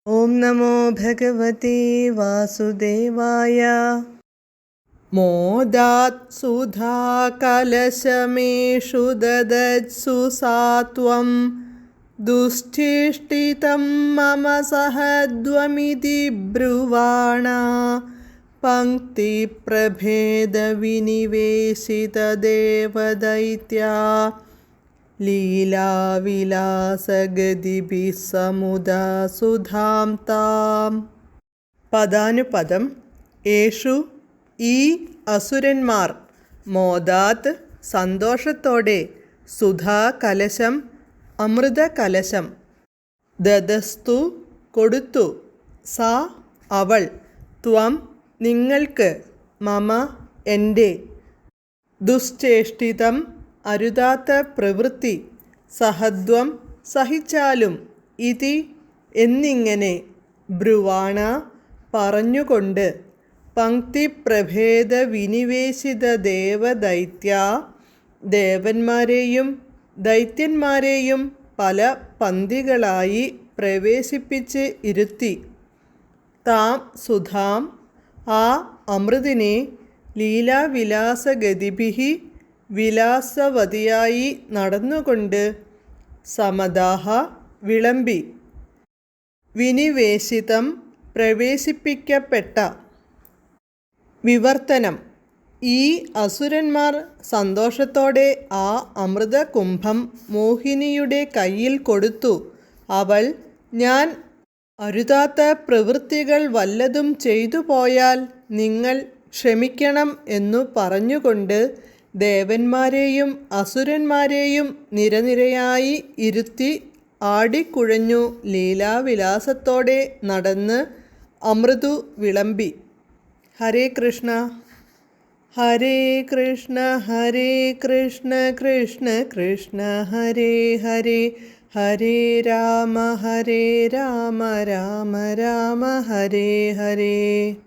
ഓം നമോ ഭഗവതേ വാസുദേവായ. മോദാത് സുധാകലശമേഷു ദദത്സു സാത്വം ദുശ്ചേഷ്ടിതം മമ സഹദ്വമിതി ബ്രുവാണ പങ്ക്തിപ്രഭേദവിനിവേശിതദേവദൈത്യാ ലീലാവിലാസഗതിഭിः സമുദാ സുധാം താം. പദാനുപദം. യേഷു ഈ അസുരന്മാർ മോദാത് സന്തോഷത്തോടെ സുധാകലശം അമൃതകലശം ദദസ്തു കൊടുത്തു സാ അവൾ ത്വം നിങ്ങൾക്ക് മമ എൻ്റെ ദുശ്ചേഷ്ടിതം അരുതാത്ത പ്രവൃത്തി സഹദ്വം സഹിച്ചാലും ഇതി എന്നിങ്ങനെ ബ്രുവാണ പറഞ്ഞുകൊണ്ട് പങ്ക്തിപ്രഭേദ വിനിവേശിത ദേവദൈത്യാ ദേവന്മാരെയും ദൈത്യന്മാരെയും പല പന്തികളായി പ്രവേശിപ്പിച്ച് ഇരുത്തി താം സുധാം ആ അമൃതിനെ ലീലാവിലാസഗതിഭിഹി വിലാസവതിയായി നടന്നുകൊണ്ട് സമദാഹ വിളമ്പി വിനിവേശിതം പ്രവേശിപ്പിക്കപ്പെട്ട. വിവർത്തനം. ഈ അസുരന്മാർ സന്തോഷത്തോടെ ആ അമൃതകുംഭം മോഹിനിയുടെ കയ്യിൽ കൊടുത്തു. അവൾ ഞാൻ അരുതാത്ത പ്രവൃത്തികൾ വല്ലതും ചെയ്തു പോയാൽ നിങ്ങൾ ക്ഷമിക്കണം എന്നു പറഞ്ഞുകൊണ്ട് ദേവന്മാരെയും അസുരന്മാരെയും നിരനിരയായി ഇരുത്തി ആടിക്കുഴഞ്ഞു ലീലാവിലാസത്തോടെ നടന്ന് അമൃതു വിളമ്പി. ഹരേ കൃഷ്ണ ഹരേ കൃഷ്ണ ഹരേ കൃഷ്ണ കൃഷ്ണ കൃഷ്ണ ഹരേ ഹരേ ഹരേ രാമ രാമ രാമ ഹരേ ഹരേ.